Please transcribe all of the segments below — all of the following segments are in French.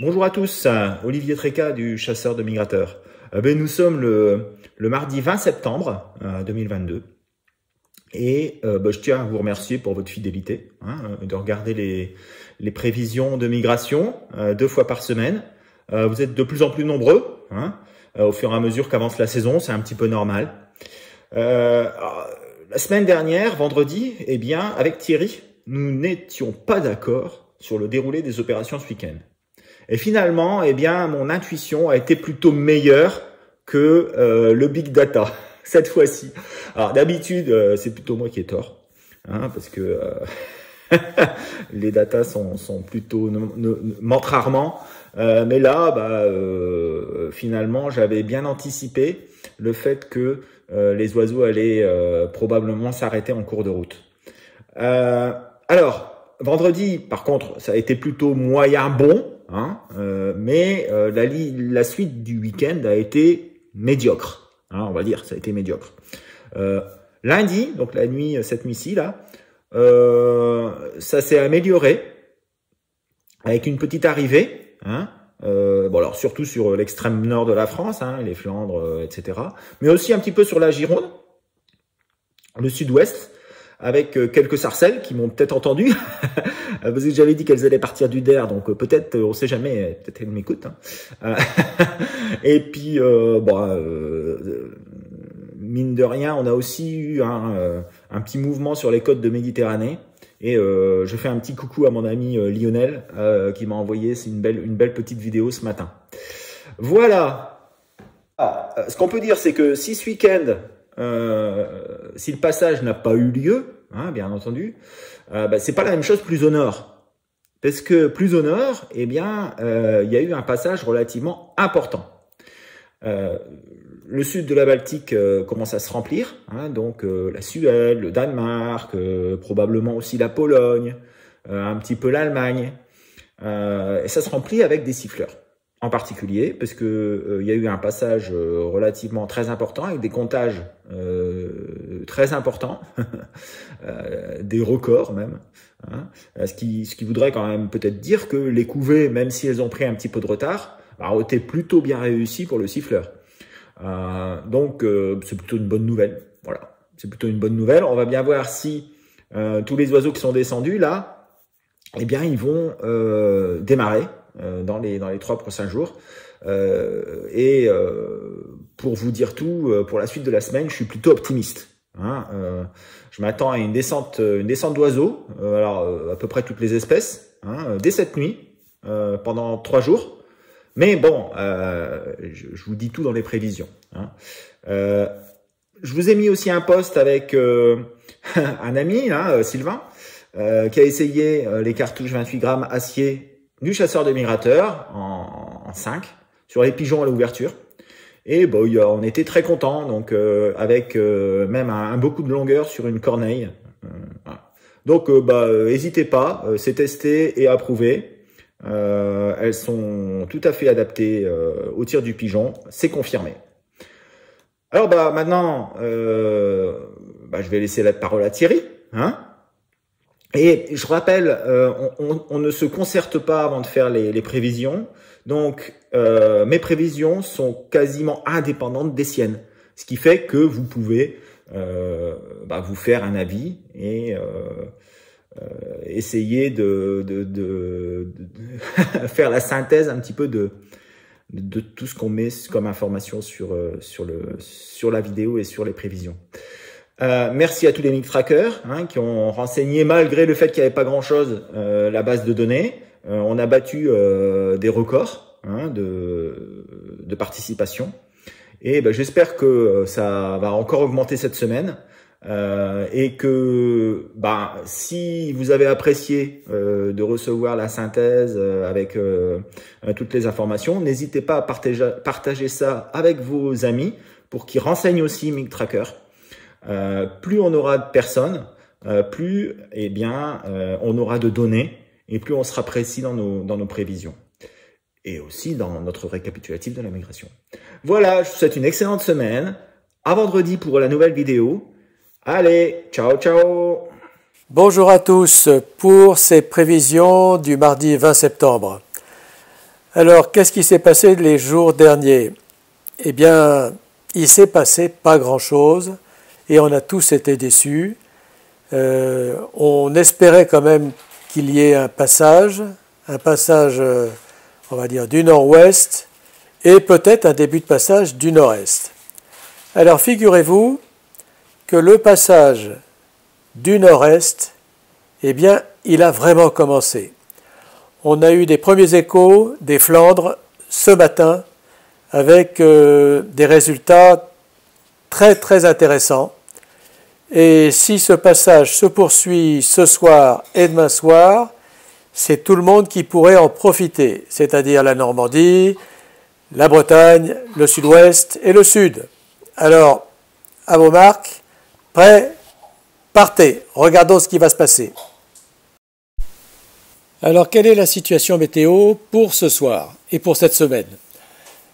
Bonjour à tous, Olivier Tréca du Chasseur de Migrateurs. Nous sommes le mardi 20 septembre 2022 et je tiens à vous remercier pour votre fidélité, de regarder les prévisions de migration 2 fois par semaine. Vous êtes de plus en plus nombreux, au fur et à mesure qu'avance la saison, c'est un petit peu normal. La semaine dernière, vendredi, avec Thierry, nous n'étions pas d'accord sur le déroulé des opérations ce week-end. Et finalement, mon intuition a été plutôt meilleure que le big data cette fois-ci. Alors d'habitude, c'est plutôt moi qui ai tort, parce que les datas sont plutôt mentent rarement. Mais là, finalement, j'avais bien anticipé le fait que les oiseaux allaient probablement s'arrêter en cours de route. Alors, vendredi, par contre, ça a été plutôt moyen bon, mais la suite du week-end a été médiocre, on va dire, ça a été médiocre. Lundi, donc la nuit, cette nuit-ci là, ça s'est amélioré avec une petite arrivée, alors surtout sur l'extrême nord de la France, les Flandres, etc. Mais aussi un petit peu sur la Gironde, le sud-ouest, avec quelques sarcelles qui m'ont peut-être entendu, parce que j'avais dit qu'elles allaient partir du DER, donc peut-être, on sait jamais, peut-être elles m'écoutent. Et puis, mine de rien, on a aussi eu un petit mouvement sur les côtes de Méditerranée. Et je fais un petit coucou à mon ami Lionel qui m'a envoyé une belle petite vidéo ce matin. Voilà. Ce qu'on peut dire, c'est que si ce week-end, si le passage n'a pas eu lieu, bien entendu, c'est pas la même chose plus au nord. Parce que plus au nord, il y a eu un passage relativement important. Le sud de la Baltique commence à se remplir, donc la Suède, le Danemark, probablement aussi la Pologne, un petit peu l'Allemagne, et ça se remplit avec des siffleurs. En particulier, parce que il y a eu un passage relativement très important, avec des comptages très importants, des records même, ce qui voudrait quand même peut-être dire que les couvées, même si elles ont pris un petit peu de retard, ont été plutôt bien réussies pour le siffleur. Donc c'est plutôt une bonne nouvelle. Voilà, c'est plutôt une bonne nouvelle. On va bien voir si tous les oiseaux qui sont descendus là, ils vont démarrer dans les 3 prochains jours. Pour vous dire tout, pour la suite de la semaine, je suis plutôt optimiste. Je m'attends à une descente d'oiseaux, alors à peu près toutes les espèces, dès cette nuit, pendant 3 jours. Mais bon, je vous dis tout dans les prévisions. Je vous ai mis aussi un post avec un ami, Sylvain, qui a essayé les cartouches 28 grammes acier du Chasseur de Migrateurs en 5 sur les pigeons à l'ouverture. Et on était très contents, donc avec même un beau coup de longueur sur une corneille. Donc n'hésitez pas, c'est testé et approuvé. Elles sont tout à fait adaptées au tir du pigeon, c'est confirmé. Alors maintenant, je vais laisser la parole à Thierry, Et je rappelle, on ne se concerte pas avant de faire les prévisions. Donc, mes prévisions sont quasiment indépendantes des siennes. Ce qui fait que vous pouvez vous faire un avis et essayer de faire la synthèse un petit peu de tout ce qu'on met comme information sur la vidéo et sur les prévisions. Merci à tous les MigTrackers qui ont renseigné, malgré le fait qu'il n'y avait pas grand-chose, la base de données. On a battu des records de participation. Et j'espère que ça va encore augmenter cette semaine. Et que si vous avez apprécié de recevoir la synthèse avec toutes les informations, n'hésitez pas à partager ça avec vos amis pour qu'ils renseignent aussi MigTracker. Plus on aura de personnes, plus on aura de données et plus on sera précis dans nos prévisions et aussi dans notre récapitulatif de la migration. Voilà, je vous souhaite une excellente semaine. À vendredi pour la nouvelle vidéo. Allez, ciao, ciao! Bonjour à tous pour ces prévisions du mardi 20 septembre. Alors, qu'est-ce qui s'est passé les jours derniers? Eh bien, il s'est passé pas grand-chose et on a tous été déçus. On espérait quand même qu'il y ait un passage, on va dire, du nord-ouest et peut-être un début de passage du nord-est. Alors, figurez-vous que le passage du nord-est, eh bien, il a vraiment commencé. On a eu des premiers échos des Flandres ce matin avec des résultats très très intéressants. Et si ce passage se poursuit ce soir et demain soir, c'est tout le monde qui pourrait en profiter, c'est-à-dire la Normandie, la Bretagne, le sud-ouest et le sud. Alors, à vos marques, prêts, partez, regardons ce qui va se passer. Alors, quelle est la situation météo pour ce soir et pour cette semaine?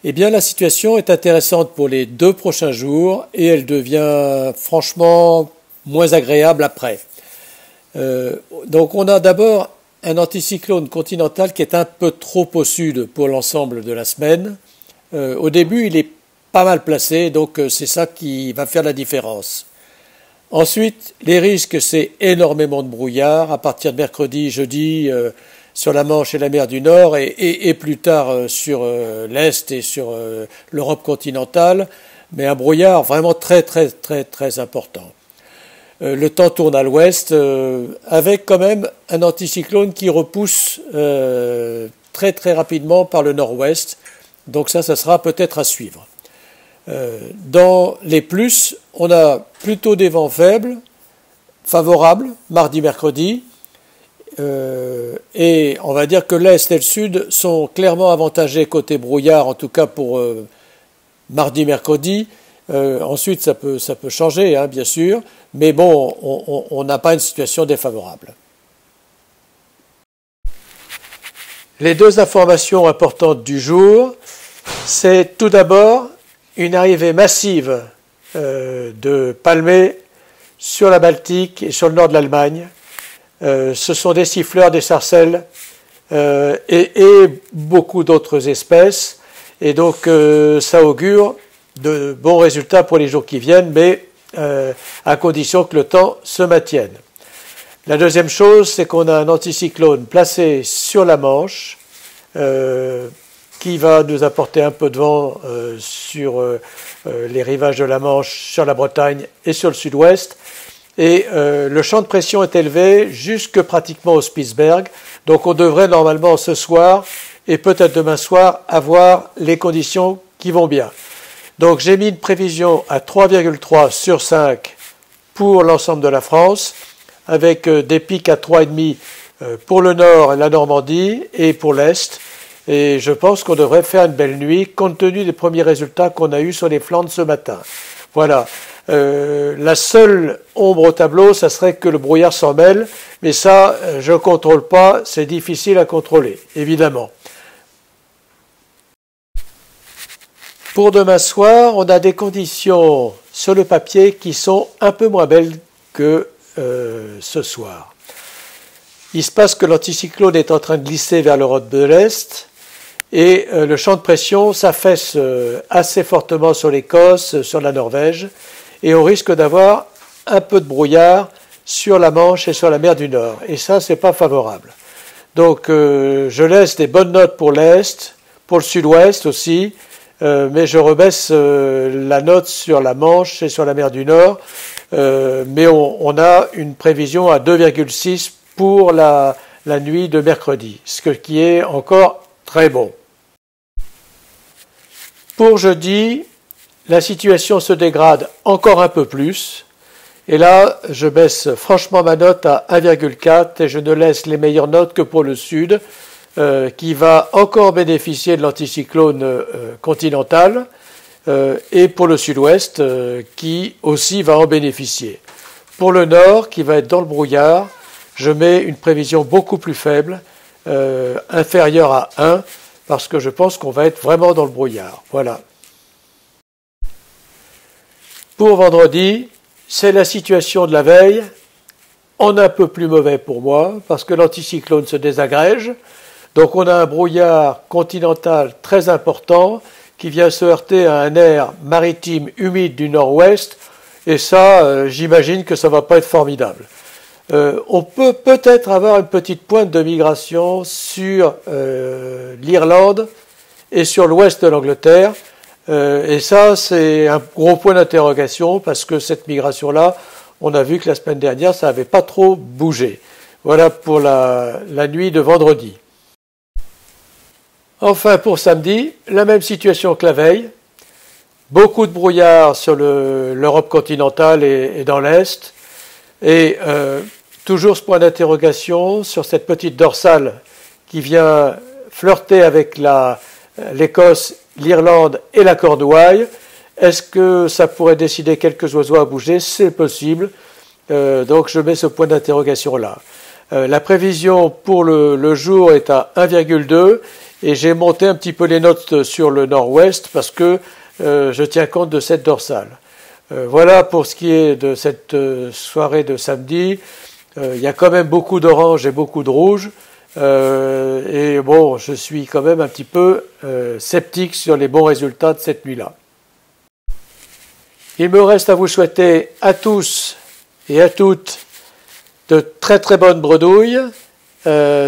Eh bien, la situation est intéressante pour les 2 prochains jours et elle devient franchement moins agréable après. Donc, on a d'abord un anticyclone continental qui est un peu trop au sud pour l'ensemble de la semaine. Au début, il est pas mal placé, donc c'est ça qui va faire la différence. Ensuite, les risques, c'est énormément de brouillard à partir de mercredi, jeudi, sur la Manche et la mer du Nord et plus tard sur l'Est et sur l'Europe continentale, mais un brouillard vraiment très très très très important. Le temps tourne à l'ouest avec quand même un anticyclone qui repousse très très rapidement par le nord-ouest, donc ça sera peut-être à suivre. Dans les plus, on a plutôt des vents faibles, favorables, mardi, mercredi, et on va dire que l'Est et le Sud sont clairement avantagés côté brouillard, en tout cas pour mardi, mercredi. Ensuite, ça peut changer, hein, bien sûr, mais bon, on n'a pas une situation défavorable. Les 2 informations importantes du jour, c'est tout d'abord une arrivée massive de palmées sur la Baltique et sur le nord de l'Allemagne. Ce sont des siffleurs, des sarcelles et beaucoup d'autres espèces. Et donc ça augure de bons résultats pour les jours qui viennent, mais à condition que le temps se maintienne. La deuxième chose, c'est qu'on a un anticyclone placé sur la Manche, qui va nous apporter un peu de vent sur les rivages de la Manche, sur la Bretagne et sur le sud-ouest. Et le champ de pression est élevé jusque pratiquement au Spitzberg. Donc on devrait normalement ce soir et peut-être demain soir avoir les conditions qui vont bien. Donc j'ai mis une prévision à 3,3 sur 5 pour l'ensemble de la France, avec des pics à 3,5 pour le nord et la Normandie et pour l'est. Et je pense qu'on devrait faire une belle nuit, compte tenu des premiers résultats qu'on a eus sur les Flandres ce matin. Voilà. La seule ombre au tableau, ça serait que le brouillard s'en mêle, mais ça, je ne contrôle pas, c'est difficile à contrôler, évidemment. Pour demain soir, on a des conditions sur le papier qui sont un peu moins belles que ce soir. Il se passe que l'anticyclone est en train de glisser vers l'Europe de l'Est, et le champ de pression s'affaisse assez fortement sur l'Écosse, sur la Norvège, et on risque d'avoir un peu de brouillard sur la Manche et sur la mer du Nord. Et ça, c'est pas favorable. Donc, je laisse des bonnes notes pour l'Est, pour le Sud-Ouest aussi, mais je rebaisse la note sur la Manche et sur la mer du Nord. Mais on a une prévision à 2,6 pour la nuit de mercredi, ce qui est encore très bon. Pour jeudi, la situation se dégrade encore un peu plus. Et là, je baisse franchement ma note à 1,4 et je ne laisse les meilleures notes que pour le sud, qui va encore bénéficier de l'anticyclone continental, et pour le sud-ouest, qui aussi va en bénéficier. Pour le nord, qui va être dans le brouillard, je mets une prévision beaucoup plus faible, inférieure à 1, parce que je pense qu'on va être vraiment dans le brouillard. Voilà. Pour vendredi, c'est la situation de la veille, en un peu plus mauvais pour moi, parce que l'anticyclone se désagrège. Donc on a un brouillard continental très important qui vient se heurter à un air maritime humide du nord-ouest, et ça, j'imagine que ça va pas être formidable. On peut peut-être avoir une petite pointe de migration sur l'Irlande et sur l'ouest de l'Angleterre, et ça c'est un gros point d'interrogation parce que cette migration-là, on a vu que la semaine dernière ça n'avait pas trop bougé. Voilà pour la nuit de vendredi. Enfin pour samedi, la même situation que la veille. Beaucoup de brouillard sur l'Europe continentale et dans l'Est. Et toujours ce point d'interrogation sur cette petite dorsale qui vient flirter avec l'Écosse, l'Irlande et la Cornouaille. Est-ce que ça pourrait décider quelques oiseaux à bouger? C'est possible. Donc je mets ce point d'interrogation là. La prévision pour le jour est à 1,2 et j'ai monté un petit peu les notes sur le nord-ouest parce que je tiens compte de cette dorsale. Voilà pour ce qui est de cette soirée de samedi. Il y a quand même beaucoup d'orange et beaucoup de rouge. Et bon, je suis quand même un petit peu sceptique sur les bons résultats de cette nuit-là. Il me reste à vous souhaiter à tous et à toutes de très très bonnes bredouilles,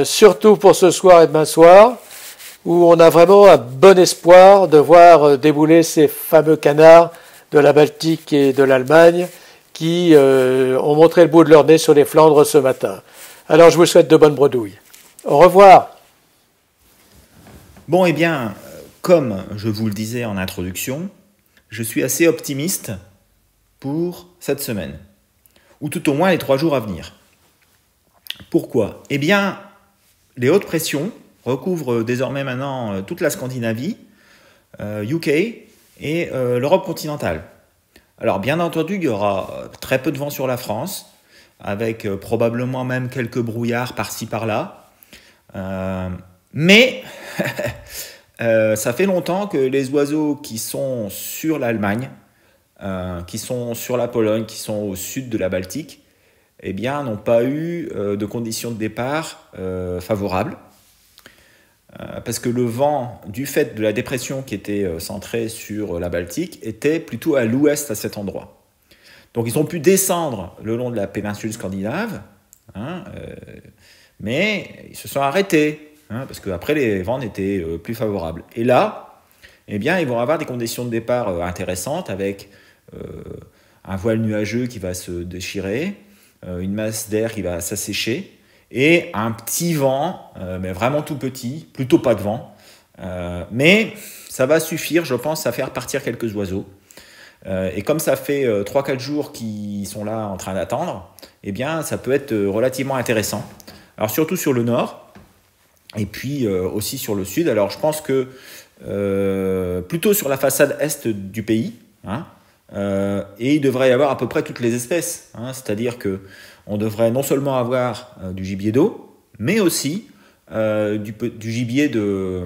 surtout pour ce soir et demain soir, où on a vraiment un bon espoir de voir débouler ces fameux canards de la Baltique et de l'Allemagne qui ont montré le bout de leur nez sur les Flandres ce matin. Alors je vous souhaite de bonnes bredouilles. Au revoir. Bon, eh bien, comme je vous le disais en introduction, je suis assez optimiste pour cette semaine, ou tout au moins les 3 jours à venir. Pourquoi? Eh bien, les hautes pressions recouvrent désormais maintenant toute la Scandinavie, UK et l'Europe continentale. Alors bien entendu, il y aura très peu de vent sur la France, avec probablement même quelques brouillards par-ci par-là. Mais ça fait longtemps que les oiseaux qui sont sur l'Allemagne, qui sont sur la Pologne, qui sont au sud de la Baltique, eh bien, n'ont pas eu de conditions de départ favorables. Parce que le vent, du fait de la dépression qui était centrée sur la Baltique, était plutôt à l'ouest à cet endroit. Donc ils ont pu descendre le long de la péninsule scandinave, mais ils se sont arrêtés, parce qu'après les vents n'étaient plus favorables. Et là, eh bien, ils vont avoir des conditions de départ intéressantes, avec un voile nuageux qui va se déchirer, une masse d'air qui va s'assécher, et un petit vent, mais vraiment tout petit, plutôt pas de vent, mais ça va suffire, je pense, à faire partir quelques oiseaux. Et comme ça fait 3-4 jours qu'ils sont là en train d'attendre, eh bien, ça peut être relativement intéressant. Alors surtout sur le nord, et puis aussi sur le sud. Alors je pense que plutôt sur la façade est du pays, et il devrait y avoir à peu près toutes les espèces, c'est-à-dire que on devrait non seulement avoir du gibier d'eau, mais aussi du gibier des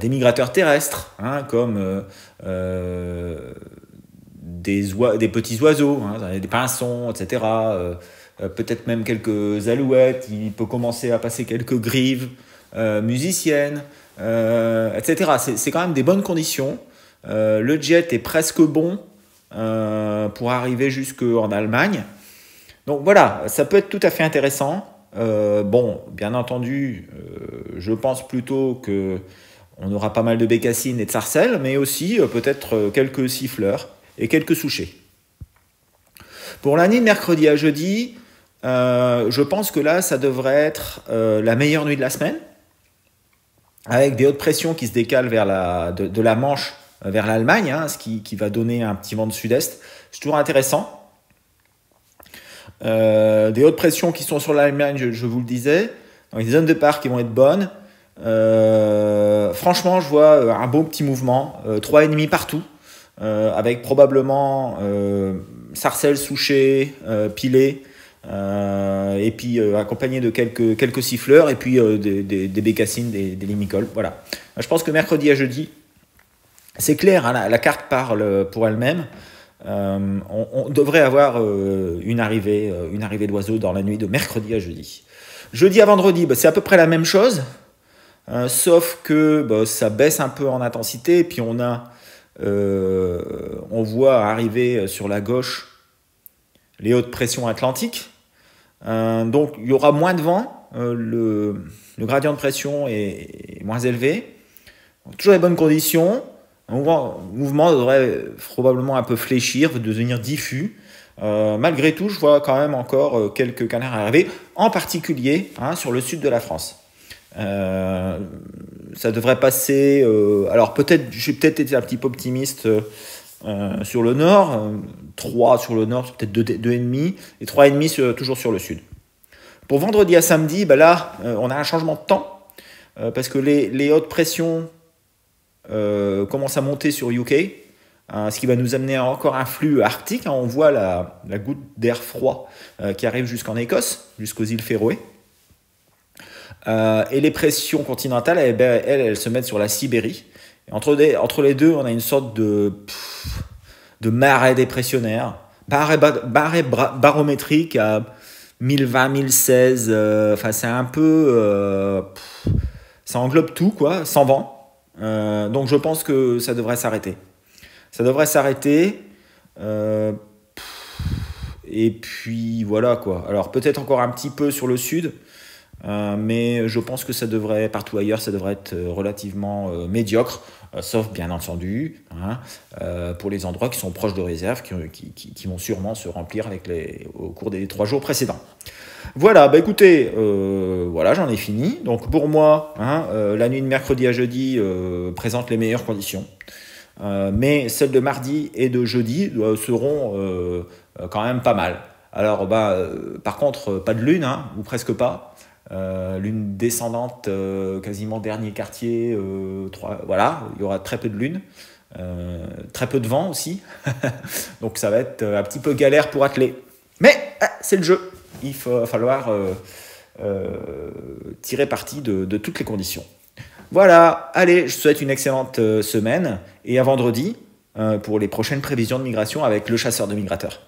migrateurs terrestres, comme des petits oiseaux, des pinsons, etc. Peut-être même quelques alouettes, il peut commencer à passer quelques grives musiciennes, etc. C'est quand même des bonnes conditions. Le jet est presque bon pour arriver jusqu'en Allemagne. Donc voilà, ça peut être tout à fait intéressant. Bon, bien entendu, je pense plutôt qu'on aura pas mal de bécassines et de sarcelles, mais aussi peut-être quelques siffleurs et quelques souchets. Pour la nuit de mercredi à jeudi, je pense que là, ça devrait être la meilleure nuit de la semaine, avec des hautes pressions qui se décalent vers de la Manche vers l'Allemagne, ce qui va donner un petit vent de sud-est. C'est toujours intéressant. Des hautes pressions qui sont sur l'Allemagne, je vous le disais, donc des zones de départ qui vont être bonnes. Franchement, je vois un beau petit mouvement, 3,5 partout, avec probablement sarcelles, souchets, pilets, et puis accompagné de quelques siffleurs, et puis des bécassines, des limicoles. Voilà. Je pense que mercredi à jeudi, c'est clair, la carte parle pour elle-même. On devrait avoir une arrivée d'oiseaux dans la nuit de mercredi à jeudi. Jeudi à vendredi, c'est à peu près la même chose, sauf que ça baisse un peu en intensité, et puis on voit arriver sur la gauche les hautes pressions atlantiques. Donc il y aura moins de vent, le gradient de pression est moins élevé, toujours les bonnes conditions. Un mouvement devrait probablement un peu fléchir, devenir diffus. Malgré tout, je vois quand même encore quelques canards arriver, en particulier sur le sud de la France. Ça devrait passer. Alors peut-être, j'ai peut-être été un petit peu optimiste sur le nord, 3 sur le nord, peut-être 2,5, et 3,5 toujours sur le sud. Pour vendredi à samedi, là, on a un changement de temps, parce que les hautes pressions commencent à monter sur UK, ce qui va nous amener à encore un flux arctique. On voit la goutte d'air froid qui arrive jusqu'en Écosse, jusqu'aux îles Féroé. Et les pressions continentales, elles se mettent sur la Sibérie. Et entre les deux, on a une sorte de marée dépressionnaire, marée barométrique à 1020, 1016. C'est un peu... ça englobe tout, quoi, sans vent. Donc je pense que ça devrait s'arrêter. Et puis voilà, quoi. Alors peut-être encore un petit peu sur le sud, mais je pense que ça devrait, partout ailleurs, ça devrait être relativement médiocre, sauf bien entendu pour les endroits qui sont proches de réserve, qui vont sûrement se remplir au cours des 3 jours précédents. Voilà, écoutez, voilà, j'en ai fini. Donc pour moi, la nuit de mercredi à jeudi présente les meilleures conditions. Mais celles de mardi et de jeudi seront quand même pas mal. Alors, par contre, pas de lune, ou presque pas. Lune descendante, quasiment dernier quartier. Voilà, il y aura très peu de lune. Très peu de vent aussi. Donc ça va être un petit peu galère pour atteler. Mais c'est le jeu. Il va falloir tirer parti de toutes les conditions. Voilà, allez, je vous souhaite une excellente semaine et à vendredi pour les prochaines prévisions de migration avec le chasseur de migrateurs.